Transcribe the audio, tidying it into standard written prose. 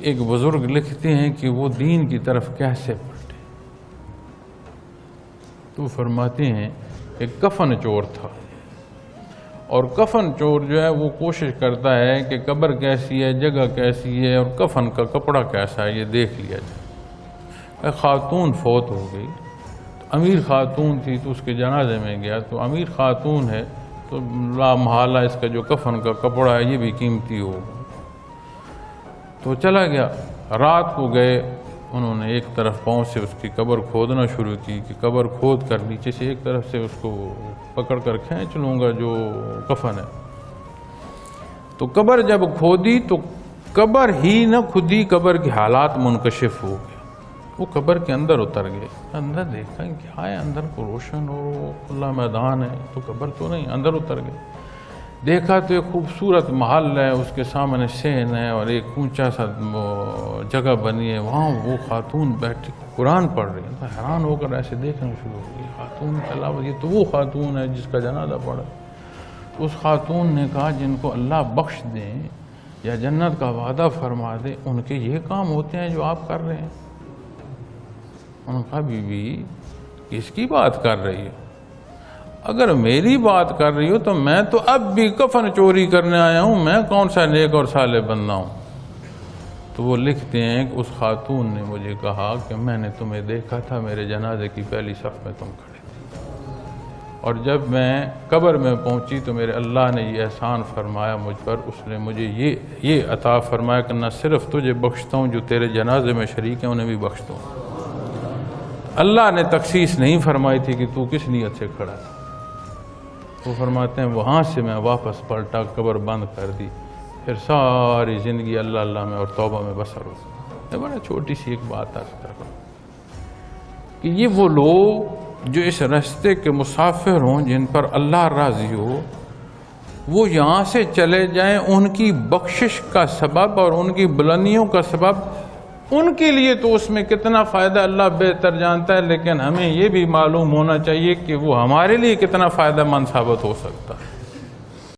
ایک بزرگ لکھتے ہیں کہ وہ دین کی طرف کیسے پلٹے. تو فرماتے ہیں کہ کفن چور تھا، اور کفن چور جو ہے وہ کوشش کرتا ہے کہ قبر کیسی ہے، جگہ کیسی ہے، اور کفن کا کپڑا کیسا ہے یہ دیکھ لیا جائے. خاتون فوت ہو گئی، تو امیر خاتون تھی تو اس کے جنازے میں گیا، تو امیر خاتون ہے تو لا محالہ اس کا جو کفن کا کپڑا ہے یہ بھی قیمتی ہوگا. تو چلا گیا. رات کو گئے، انہوں نے ایک طرف پاؤں سے اس کی قبر کھودنا شروع کی کہ قبر کھود کر نیچے سے ایک طرف سے اس کو پکڑ کر کھینچ لوں گا جو کفن ہے. تو قبر جب کھودی تو قبر ہی نہ کھدی، قبر کے حالات منکشف ہو گئے. وہ قبر کے اندر اتر گئے. اندر دیکھا کیا ہے، اندر کو روشن ہو کھلا میدان ہے، تو قبر تو نہیں. اندر اتر گئے، دیکھا تو ایک خوبصورت محل ہے، اس کے سامنے صحن ہے اور ایک اونچا سا جگہ بنی ہے، وہاں وہ خاتون بیٹھی قرآن پڑھ رہی ہے. حیران ہو کر ایسے دیکھنا شروع ہو گئی. خاتون کے علاوہ یہ تو وہ خاتون ہے جس کا جنازہ پڑھا. اس خاتون نے کہا جن کو اللہ بخش دیں یا جنت کا وعدہ فرما دے، ان کے یہ کام ہوتے ہیں جو آپ کر رہے ہیں. انہوں نے کہا بی بی کس کی بات کر رہی ہے؟ اگر میری بات کر رہی ہو تو میں تو اب بھی کفن چوری کرنے آیا ہوں، میں کون سا نیک اور صالح بندہ ہوں. تو وہ لکھتے ہیں کہ اس خاتون نے مجھے کہا کہ میں نے تمہیں دیکھا تھا، میرے جنازے کی پہلی صف میں تم کھڑے تھے، اور جب میں قبر میں پہنچی تو میرے اللہ نے یہ احسان فرمایا مجھ پر. اس نے مجھے یہ عطا فرمایا کہ نہ صرف تجھے بخشتا ہوں، جو تیرے جنازے میں شریک ہیں انہیں بھی بخشتا ہوں. اللہ نے تخصیص نہیں فرمائی تھی کہ تو کس نیت سے کھڑا تھا. وہ فرماتے ہیں وہاں سے میں واپس پلٹا، قبر بند کر دی، پھر ساری زندگی اللہ اللہ میں اور توبہ میں بسر ہو. میں بڑا چھوٹی سی ایک بات عرض کر رہا ہوں کہ یہ وہ لوگ جو اس راستے کے مسافر ہوں، جن پر اللہ راضی ہو، وہ یہاں سے چلے جائیں، ان کی بخشش کا سبب اور ان کی بلندیوں کا سبب ان کے لیے تو اس میں کتنا فائدہ اللہ بہتر جانتا ہے، لیکن ہمیں یہ بھی معلوم ہونا چاہیے کہ وہ ہمارے لیے کتنا فائدہ مند ثابت ہو سکتا ہے.